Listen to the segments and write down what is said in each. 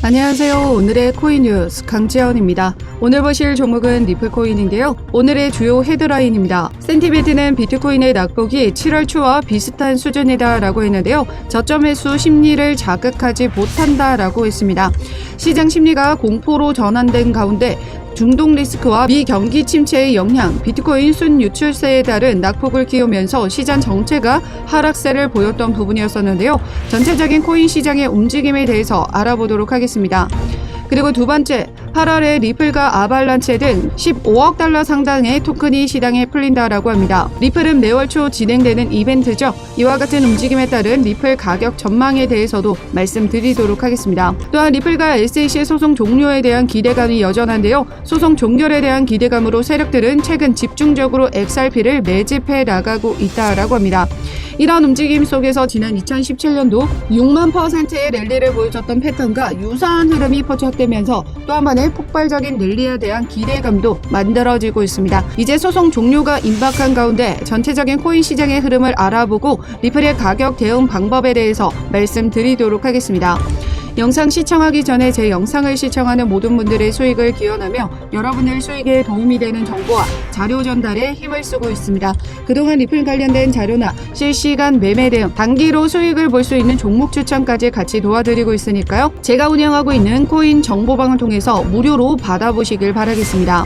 안녕하세요. 오늘의 코인 뉴스 강지연입니다. 오늘 보실 종목은 리플코인인데요. 오늘의 주요 헤드라인입니다. 센티멘트는 비트코인의 낙폭이 7월 초와 비슷한 수준이다라고 했는데요. 저점 매수 심리를 자극하지 못한다라고 했습니다. 시장 심리가 공포로 전환된 가운데 중동 리스크와 미경기 침체의 영향, 비트코인 순유출세에 따른 낙폭을 키우면서 시장 전체가 하락세를 보였던 부분이었었는데요. 전체적인 코인 시장의 움직임에 대해서 알아보도록 하겠습니다. 그리고 두 번째, 8월에 리플과 아발란체 등 15억 달러 상당의 토큰이 시장에 풀린다라고 합니다. 리플은 매월 초 진행되는 이벤트죠. 이와 같은 움직임에 따른 리플 가격 전망에 대해서도 말씀드리도록 하겠습니다. 또한 리플과 SEC 소송 종료에 대한 기대감이 여전한데요. 소송 종결에 대한 기대감으로 세력들은 최근 집중적으로 XRP를 매집해 나가고 있다라고 합니다. 이런 움직임 속에서 지난 2017년도 6만%의 랠리를 보여줬던 패턴과 유사한 흐름이 포착되면서 또 한 번의 폭발적인 랠리에 대한 기대감도 만들어지고 있습니다. 이제 소송 종료가 임박한 가운데 전체적인 코인 시장의 흐름을 알아보고 리플의 가격 대응 방법에 대해서 말씀드리도록 하겠습니다. 영상 시청하기 전에 제 영상을 시청하는 모든 분들의 수익을 기원하며 여러분의 수익에 도움이 되는 정보와 자료 전달에 힘을 쓰고 있습니다. 그동안 리플 관련된 자료나 실시간 매매 등 단기로 수익을 볼 수 있는 종목 추천까지 같이 도와드리고 있으니까요. 제가 운영하고 있는 코인 정보방을 통해서 무료로 받아보시길 바라겠습니다.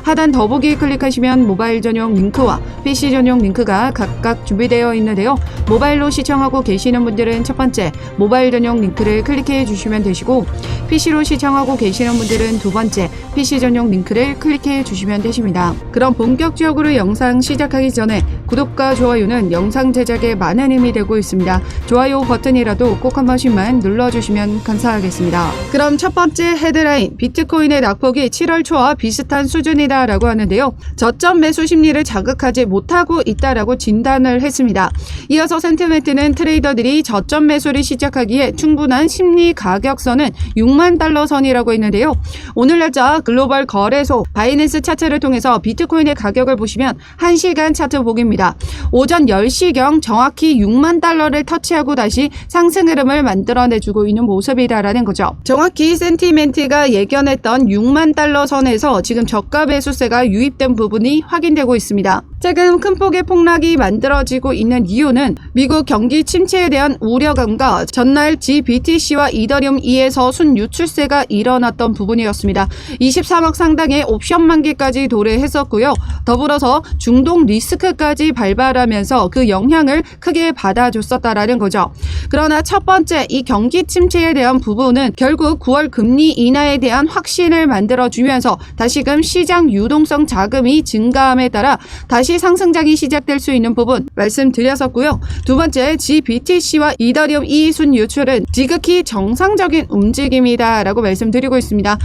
하단 더보기 클릭하시면 모바일 전용 링크와 PC 전용 링크가 각각 준비되어 있는데요. 모바일로 시청하고 계시는 분들은 첫 번째 모바일 전용 링크를 클릭해 주시면 되시고 PC로 시청하고 계시는 분들은 두 번째 PC 전용 링크를 클릭해 주시면 되십니다. 그럼 본격적으로 영상 시작하기 전에 구독과 좋아요는 영상 제작에 많은 힘이 되고 있습니다. 좋아요 버튼이라도 꼭 한 번씩만 눌러주시면 감사하겠습니다. 그럼 첫 번째 헤드라인, 비트코인의 낙폭이 7월 초와 비슷한 수준이다 라고 하는데요. 저점 매수 심리를 자극하지 못하고 있다라고 진단을 했습니다. 이어서 센티멘트는 트레이더들이 저점 매수를 시작하기에 충분한 심리 가격선은 6만 달러 선이라고 했는데요. 오늘 날짜 글로벌 거래소 바이낸스 차트를 통해서 비트코인의 가격을 보시면 1시간 차트 보기입니다. 오전 10시경 정확히 6만 달러를 터치하고 다시 상승 흐름을 만들어내주고 있는 모습이다라는 거죠. 정확히 센티멘트가 예견했던 6만 달러 선에서 지금 저가 매수세가 유입된 부분이 확인되고 있습니다. 최근 큰 폭의 폭락이 만들어지고 있는 이유는 미국 경기 침체에 대한 우려감과 전날 GBTC와 이더리움 2에서 순유출세가 일어났던 부분이었습니다. 23억 상당의 옵션 만기까지 도래했었고요. 더불어서 중동 리스크까지 발발하면서 그 영향을 크게 받아줬었다라는 거죠. 그러나 첫 번째 이 경기 침체에 대한 부분은 결국 9월 금리 인하에 대한 확신을 만들어주면서 다시금 시장 유동성 자금이 증가함에 따라 다시 상승장이 시작될 수 있는 부분 말씀드렸었고요. 두 번째, GBTC와 이더리움 2 순유출은 지극히 정상적인 움직임이다 라고 말씀드리고 있습니다.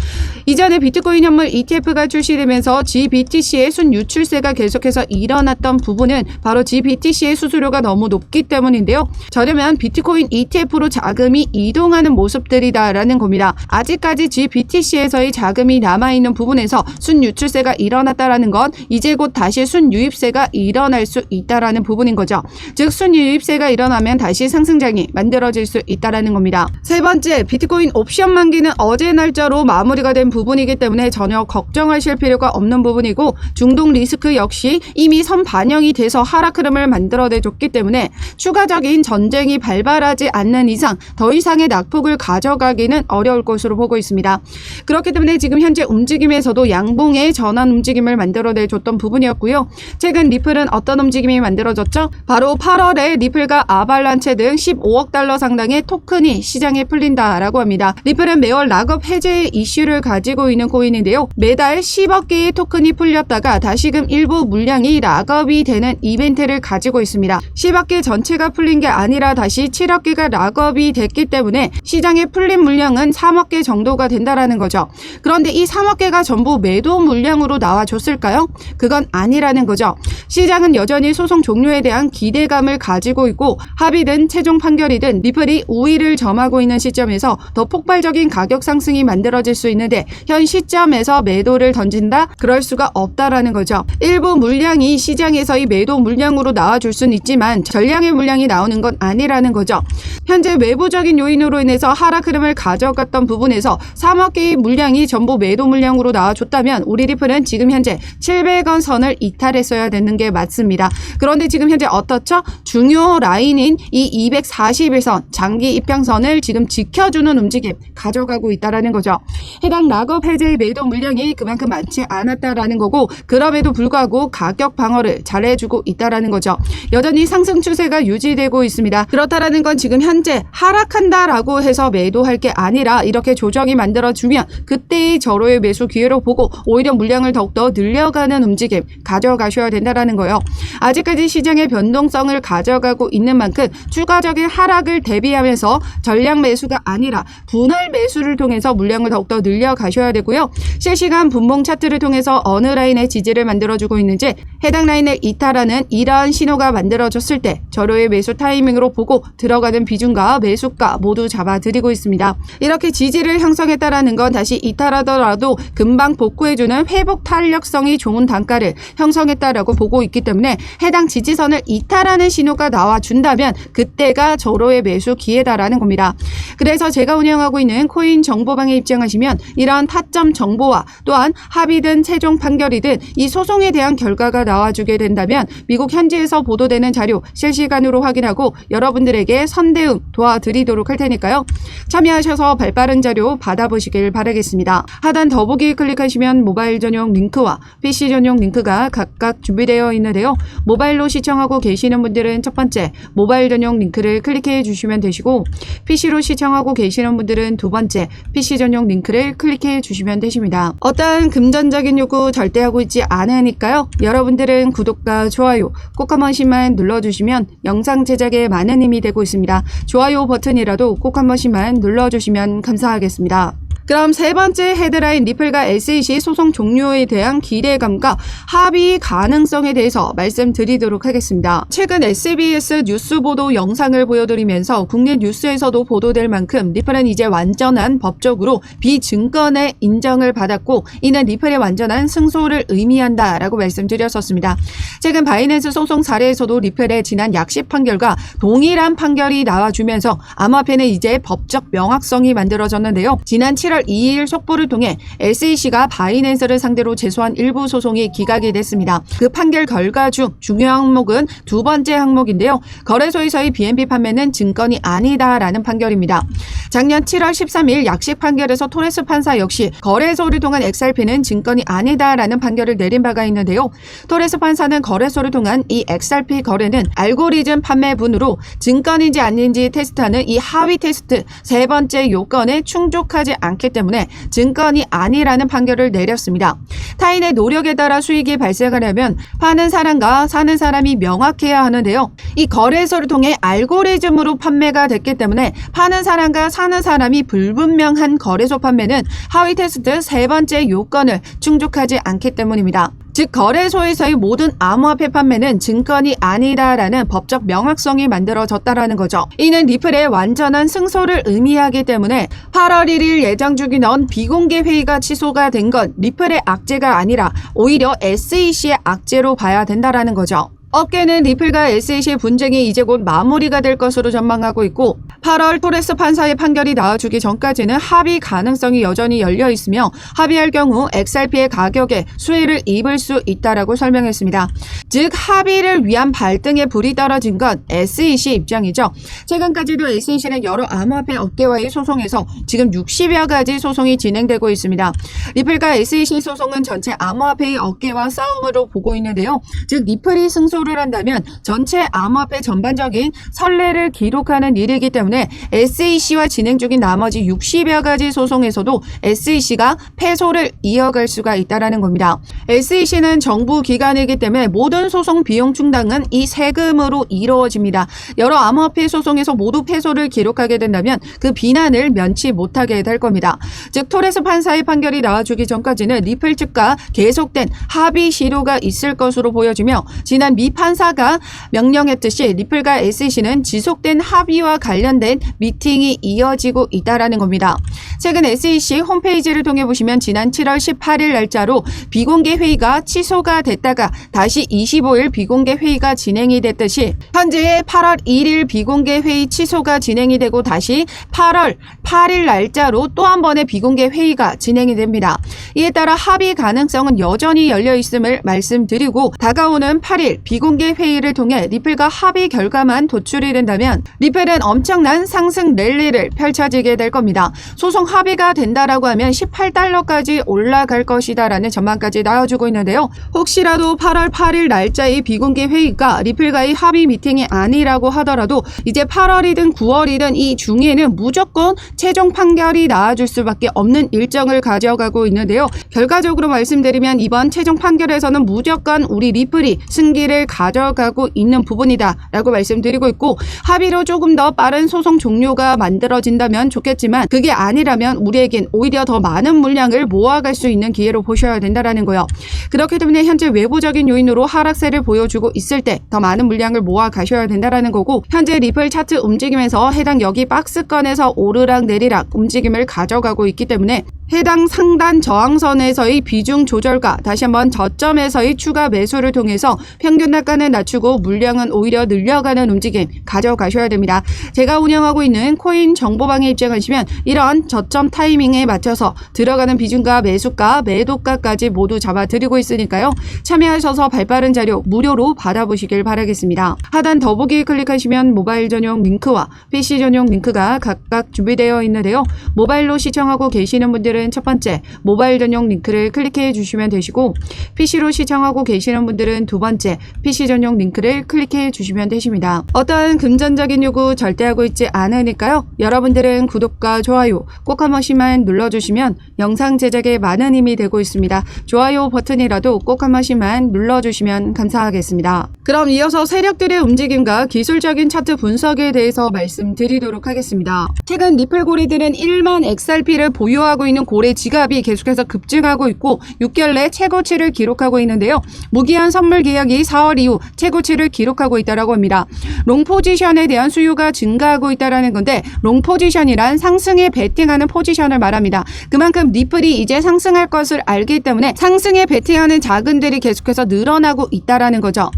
이전에 비트코인 현물 ETF가 출시되면서 GBTC의 순유출세가 계속해서 일어났던 부분은 바로 GBTC의 수수료가 너무 높기 때문인데요. 저렴한 비트코인 ETF로 자금이 이동하는 모습들이다 라는 겁니다. 아직까지 GBTC에서의 자금이 남아있는 부분에서 순유출세가 일어났다라는 건 이제 곧 다시 순유입세가 일어날 수 있다라는 부분인 거죠. 즉 순유입세가 일어나면 다시 상승장이 만들어질 수 있다라는 겁니다. 세 번째, 비트코인 옵션 만기는 어제 날짜로 마무리가 된 부분이기 때문에 전혀 걱정하실 필요가 없는 부분이고 중동 리스크 역시 이미 선반영이 돼서 하락 흐름을 만들어내줬기 때문에 추가적인 전쟁이 발발하지 않는 이상 더 이상의 낙폭을 가져가기는 어려울 것으로 보고 있습니다. 그렇기 때문에 지금 현재 움직임에서도 양봉의 전환 움직임을 만들어내줬던 부분이었고요. 최근 리플은 어떤 움직임이 만들어졌죠? 바로 8월에 리플과 아발란체 등 15억 달러 상당의 토큰이 시장에 풀린다라고 합니다. 리플은 매월 락업 해제 이슈를 가지고 있는 코인인데요. 매달 10억 개의 토큰이 풀렸다가 다시금 일부 물량이 락업이 되는 이벤트를 가지고 있습니다. 10억 개 전체가 풀린 게 아니라 다시 7억 개가 락업이 됐기 때문에 시장에 풀린 물량은 3억 개 정도가 된다라는 거죠. 그런데 이 3억 개가 전부 매도 물량으로 나와줬을까요? 그건 아니라는 거죠. 거죠. 시장은 여전히 소송 종료에 대한 기대감을 가지고 있고 합의든 최종 판결이든 리플이 우위를 점하고 있는 시점에서 더 폭발적인 가격 상승이 만들어질 수 있는데 현 시점에서 매도를 던진다? 그럴 수가 없다라는 거죠. 일부 물량이 시장에서의 매도 물량으로 나와줄 수는 있지만 전량의 물량이 나오는 건 아니라는 거죠. 현재 외부적인 요인으로 인해서 하락 흐름을 가져갔던 부분에서 3억 개의 물량이 전부 매도 물량으로 나와줬다면 우리 리플은 지금 현재 700원 선을 이탈했어야 되는 게 맞습니다. 그런데 지금 현재 어떻죠? 중요 라인인 이 241선 장기 입평선을 지금 지켜주는 움직임 가져가고 있다라는 거죠. 해당 락업 해제의 매도 물량이 그만큼 많지 않았다라는 거고 그럼에도 불구하고 가격 방어를 잘해주고 있다라는 거죠. 여전히 상승 추세가 유지되고 있습니다. 그렇다라는 건 지금 현재 하락한다라고 해서 매도할 게 아니라 이렇게 조정이 만들어주면 그때의 절호의 매수 기회로 보고 오히려 물량을 더욱더 늘려가는 움직임 가져가셔야 된다라는 거예요. 아직까지 시장의 변동성을 가져가고 있는 만큼 추가적인 하락을 대비하면서 전량 매수가 아니라 분할 매수를 통해서 물량을 더욱더 늘려가셔야 되고요. 실시간 분봉 차트를 통해서 어느 라인의 지지를 만들어주고 있는지 해당 라인을 이탈하는 이러한 신호가 만들어졌을 때 절호의 매수 타이밍으로 보고 들어가는 비중과 매수가 모두 잡아드리고 있습니다. 이렇게 지지를 형성했다라는 건 다시 이탈하더라도 금방 복구해주는 회복 탄력성이 좋은 단가를 형성했다라고 보고 있기 때문에 해당 지지선을 이탈하는 신호가 나와준다면 그때가 절호의 매수 기회다라는 겁니다. 그래서 제가 운영하고 있는 코인 정보방에 입장하시면 이러한 타점 정보와 또한 합의든 최종 판결이든 이 소송에 대한 결과가 나와주게 된다면 미국 현지에서 보도되는 자료 실시간으로 확인하고 여러분들에게 선대음 도와드리도록 할 테니까요. 참여하셔서 발빠른 자료 받아보시길 바라겠습니다. 하단 더보기 클릭하시면 모바일 전용 링크와 PC 전용 링크가 각각 준비되어 있는데요. 모바일로 시청하고 계시는 분들은 첫 번째 모바일 전용 링크를 클릭해 주시면 되시고 PC로 시청하고 계시는 분들은 두 번째 PC 전용 링크를 클릭해 주시면 되십니다. 어떠한 금전적인 요구 절대 하고 있지 않으니까요. 여러분들은 구독과 좋아요 꼭 한 번씩만 눌러주시면 영상 제작에 많은 힘이 되고 있습니다. 좋아요 버튼이라도 꼭 한 번씩만 눌러주시면 감사하겠습니다. 그럼 세 번째 헤드라인 리플과 SEC 소송 종료에 대한 기대감과 합의 가능성에 대해서 말씀드리도록 하겠습니다. 최근 SBS 뉴스 보도 영상을 보여드리면서 국내 뉴스에서도 보도될 만큼 리플은 이제 완전한 법적으로 비증권의 인정을 받았고 이는 리플의 완전한 승소를 의미한다라고 말씀드렸었습니다. 최근 바이낸스 소송 사례에서도 리플의 지난 약식 판결과 동일한 판결이 나와주면서 암호화폐는 이제 법적 명확성이 만들어졌는데요. 지난 7월 2일 속보를 통해 SEC가 바이낸스를 상대로 제소한 일부 소송이 기각이 됐습니다. 그 판결 결과 중 중요한 항목은 두 번째 항목인데요. 거래소에서의 BNB 판매는 증권이 아니다라는 판결입니다. 작년 7월 13일 약식 판결에서 토레스 판사 역시 거래소를 통한 XRP는 증권이 아니다라는 판결을 내린 바가 있는데요. 토레스 판사는 거래소를 통한 이 XRP 거래는 알고리즘 판매분으로 증권인지 아닌지 테스트하는 이 하위 테스트 세 번째 요건에 충족하지 않기 때문에 증권이 아니라는 판결을 내렸습니다. 타인의 노력에 따라 수익이 발생하려면 파는 사람과 사는 사람이 명확해야 하는데요. 이 거래소를 통해 알고리즘으로 판매가 됐기 때문에 파는 사람과 사는 사람이 불분명한 거래소 판매는 하위 테스트 세 번째 요건을 충족하지 않기 때문입니다. 즉 거래소에서의 모든 암호화폐 판매는 증권이 아니다라는 법적 명확성이 만들어졌다라는 거죠. 이는 리플의 완전한 승소를 의미하기 때문에 8월 1일 예정 중인 비공개 회의가 취소가 된 건 리플의 악재가 아니라 오히려 SEC의 악재로 봐야 된다라는 거죠. 업계는 리플과 SEC의 분쟁이 이제 곧 마무리가 될 것으로 전망하고 있고 8월 토레스 판사의 판결이 나와주기 전까지는 합의 가능성이 여전히 열려 있으며 합의할 경우 XRP의 가격에 수혜를 입을 수 있다라고 설명했습니다. 즉 합의를 위한 발등에 불이 떨어진 건 SEC 입장이죠. 최근까지도 SEC는 여러 암호화폐 업계와의 소송에서 지금 60여 가지 소송이 진행되고 있습니다. 리플과 SEC 소송은 전체 암호화폐의 업계와 싸움으로 보고 있는데요. 즉 리플이 승소 를 한다면 전체 암호화폐 전반적인 선례를 기록하는 일이기 때문에 때문에 SEC와 진행 중인 나머지 60여 가지 소송에서도 SEC가 패소를 이어갈 수가 있다는 겁니다. SEC는 정부 기관이기 때문에 모든 소송 비용 충당은 이 세금으로 이루어집니다. 여러 암호화폐 소송에서 모두 패소를 기록하게 된다면 그 비난을 면치 못하게 될 겁니다. 즉 토레스 판사의 판결이 나와주기 전까지는 리플 측과 계속된 합의 시도가 있을 것으로 보여지며 지난 미 판사가 명령했듯이 리플과 SEC는 지속된 합의와 관련된 미팅이 이어지고 있다는 겁니다. 최근 SEC 홈페이지를 통해 보시면 지난 7월 18일 날짜로 비공개 회의가 취소가 됐다가 다시 25일 비공개 회의가 진행이 됐듯이 현재 8월 1일 비공개 회의 취소가 진행이 되고 다시 8월 8일 날짜로 또 한 번의 비공개 회의가 진행이 됩니다. 이에 따라 합의 가능성은 여전히 열려 있음을 말씀드리고 다가오는 8일 비공개 회의를 통해 리플과 합의 결과만 도출이 된다면 리플은 엄청난 상승 랠리를 펼쳐지게 될 겁니다. 소송 합의가 된다라고 하면 18달러까지 올라갈 것이다라는 전망까지 나와주고 있는데요. 혹시라도 8월 8일 날짜의 비공개 회의가 리플과의 합의 미팅이 아니라고 하더라도 이제 8월이든 9월이든 이 중에는 무조건 최종 판결이 나와줄 수밖에 없는 일정을 가져가고 있는데요. 결과적으로 말씀드리면 이번 최종 판결에서는 무조건 우리 리플이 승기를 가져가고 있는 부분이다 라고 말씀드리고 있고 합의로 조금 더 빠른 소송 종료가 만들어진다면 좋겠지만 그게 아니라면 우리에겐 오히려 더 많은 물량을 모아갈 수 있는 기회로 보셔야 된다는 거예요. 그렇기 때문에 현재 외부적인 요인으로 하락세를 보여주고 있을 때 더 많은 물량을 모아 가셔야 된다는 거고 현재 리플 차트 움직임에서 해당 여기 박스권에서 오르락 내리락 움직임을 가져가고 있기 때문에 해당 상단 저항선에서의 비중 조절과 다시 한번 저점에서의 추가 매수를 통해서 평균 단가는 낮추고 물량은 오히려 늘려가는 움직임 가져가셔야 됩니다. 제가 운영하고 있는 코인 정보방에 입장하시면 이런 저점 타이밍에 맞춰서 들어가는 비중과 매수가, 매도가까지 모두 잡아드리고 있으니까요. 참여하셔서 발빠른 자료 무료로 받아보시길 바라겠습니다. 하단 더보기 클릭하시면 모바일 전용 링크와 PC 전용 링크가 각각 준비되어 있는데요. 모바일로 시청하고 계시는 분들은 첫 번째 모바일 전용 링크를 클릭해 주시면 되시고 PC로 시청하고 계시는 분들은 두 번째 PC 전용 링크를 클릭해 주시면 되십니다. 어떠한 금전적인 요구 절대 하고 있지 않으니까요. 여러분들은 구독과 좋아요 꼭 한 번씩만 눌러주시면 영상 제작에 많은 힘이 되고 있습니다. 좋아요 버튼이라도 꼭 한 번씩만 눌러주시면 감사하겠습니다. 그럼 이어서 세력들의 움직임과 기술적인 차트 분석에 대해서 말씀드리도록 하겠습니다. 최근 리플 고래들은 1만 XRP를 보유하고 있는 고래 지갑이 계속해서 급증하고 있고 6개월 내 최고치를 기록하고 있는데요. 무기한 선물 계약이 4월 이후 최고치를 기록하고 있다고 합니다. 롱 포지션에 대한 수요가 증가하고 있다는 건데 롱 포지션이란 상승에 베팅하는 포지션을 말합니다. 그만큼 리플이 이제 상승할 것을 알기 때문에 상승에 베팅하는 자금들이 계속해서 늘어나고 있다는 거죠.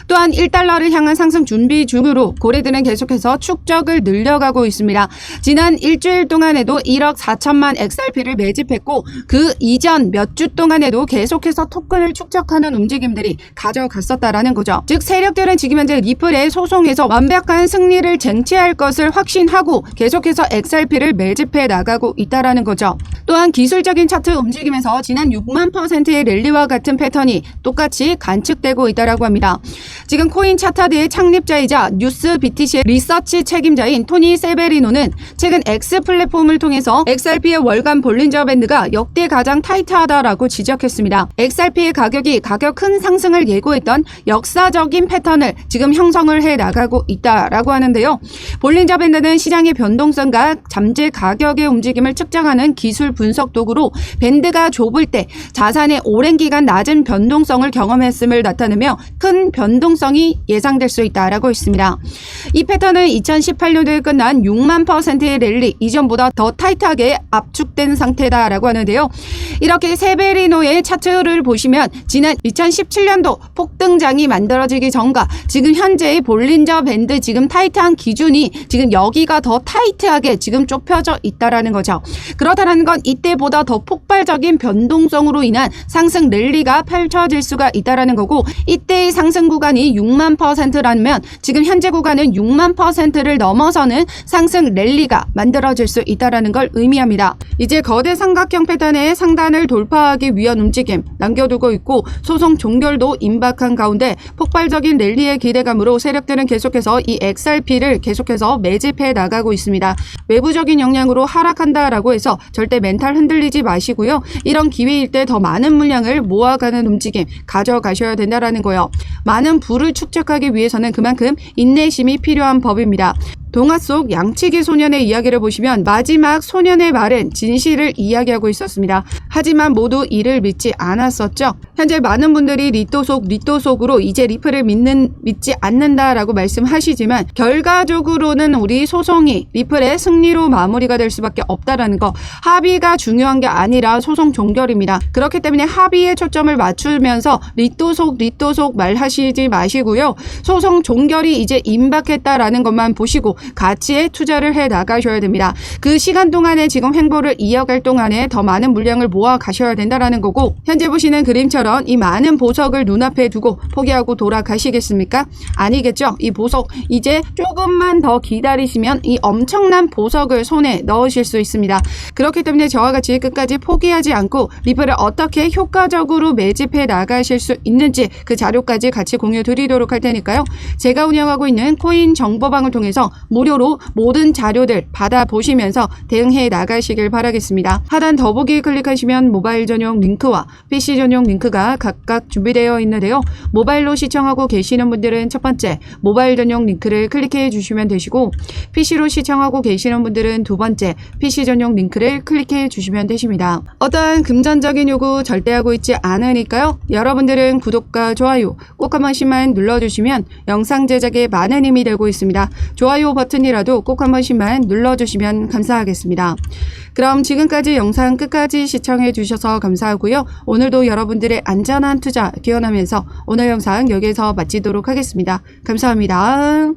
또한 1달러를 향한 상승 준비 중으로 고래들은 계속해서 축적을 늘려가고 있습니다. 지난 일주일 동안에도 1억 4천만 XRP를 매집했고 그 이전 몇 주 동안에도 계속해서 토큰을 축적하는 움직임들이 가져갔었다라는 거죠. 즉 세력들은 지금 현재 리플의 소송에서 완벽한 승리를 쟁취할 것을 확신하고 계속해서 XRP를 매집해 나가고 있다라는 거죠. 또한 기술적인 차트 움직임에서 지난 6만 %의 랠리와 같은 패턴이 똑같이 관측되고 있다고 합니다. 지금 코인 차타드의 창립자이자 뉴스 BTC의 리서치 책임자인 토니 세베리노는 최근 X 플랫폼을 통해서 XRP의 월간 볼린저 밴드가 역대 가장 타이트하다라고 지적했습니다. XRP의 가격이 큰 상승을 예고했던 역사적인 패턴을 지금 형성을 해 나가고 있다라고 하는데요. 볼린저 밴드는 시장의 변동성과 잠재 가격의 움직임을 측정하는 기술 분석 도구로 밴드가 좁을 때 자산의 오랜 기간 낮은 변동성을 경험했음을 나타내며 큰 변동성이 예상될 수 있다라고 있습니다. 이 패턴은 2018년도에 끝난 6만 %의 랠리 이전보다 더 타이트하게 압축된 상태다라고 하는데요. 이렇게 세베리노의 차트를 보시면 지난 2017년도 폭등장이 만들어지기 전과 지금 현재의 볼린저 밴드 지금 타이트한 기준이 지금 여기가 더 타이트하게 지금 좁혀져 있다라는 거죠. 그렇다는 건 이때보다 더 폭발적인 변동성으로 인한 상승 랠리가 펼쳐질 수가 있다라는 거고, 이때의 상승 구간이 6만%라면 지금 현재 구간은 6만%를 넘어서는 상승 랠리가 만들어질 수 있다라는 걸 의미합니다. 이제 거대 삼각형 패턴의 상단을 돌파하기 위한 움직임 남겨두고 있고, 소송 종결도 임박한 가운데 폭발적인 랠리의 기대감으로 세력들은 계속해서 이 XRP를 계속해서 매집해 나가고 있습니다. 외부적인 영향으로 하락한다라고 해서 절대 멘탈 흔들리지 마시고요. 이런 기회일 때 더 많은 물량을 모아가는 움직임 가져가셔야 된다라는 거예요. 많은 부를 축적하기 위해서는 그만큼 인내심이 필요한 법입니다. 동화 속 양치기 소년의 이야기를 보시면 마지막 소년의 말은 진실을 이야기하고 있었습니다. 하지만 모두 이를 믿지 않았었죠. 현재 많은 분들이 리또 속으로 이제 리플을 믿지 않는다라고 말씀하시지만, 결과적으로는 우리 소송이 리플의 승리로 마무리가 될 수밖에 없다라는 거, 합의가 중요한 게 아니라 소송 종결입니다. 그렇기 때문에 합의에 초점을 맞추면서 리또 속 말하시지 마시고요. 소송 종결이 이제 임박했다라는 것만 보시고 가치에 투자를 해 나가셔야 됩니다. 그 시간 동안에 지금 행보를 이어갈 동안에 더 많은 물량을 모아 가셔야 된다라는 거고, 현재 보시는 그림처럼 이 많은 보석을 눈앞에 두고 포기하고 돌아가시겠습니까? 아니겠죠. 이 보석 이제 조금만 더 기다리시면 이 엄청난 보석을 손에 넣으실 수 있습니다. 그렇기 때문에 저와 같이 끝까지 포기하지 않고 리플을 어떻게 효과적으로 매집해 나가실 수 있는지 그 자료까지 같이 공유 드리도록 할 테니까요. 제가 운영하고 있는 코인 정보방을 통해서 무료로 모든 자료들 받아보시면서 대응해 나가시길 바라겠습니다. 하단 더보기 클릭하시면 모바일 전용 링크와 PC 전용 링크가 각각 준비되어 있는데요. 모바일로 시청하고 계시는 분들은 첫 번째 모바일 전용 링크를 클릭해 주시면 되시고, PC로 시청하고 계시는 분들은 두 번째 PC 전용 링크를 클릭해 주시면 되십니다. 어떠한 금전적인 요구 절대 하고 있지 않으니까요. 여러분들은 구독과 좋아요 꼭 한 번씩만 눌러주시면 영상 제작에 많은 힘이 되고 있습니다. 좋아요 버튼이라도 꼭 한 번씩만 눌러주시면 감사하겠습니다. 그럼 지금까지 영상 끝까지 시청해 주셔서 감사하고요. 오늘도 여러분들의 안전한 투자 기원하면서 오늘 영상 여기에서 마치도록 하겠습니다. 감사합니다.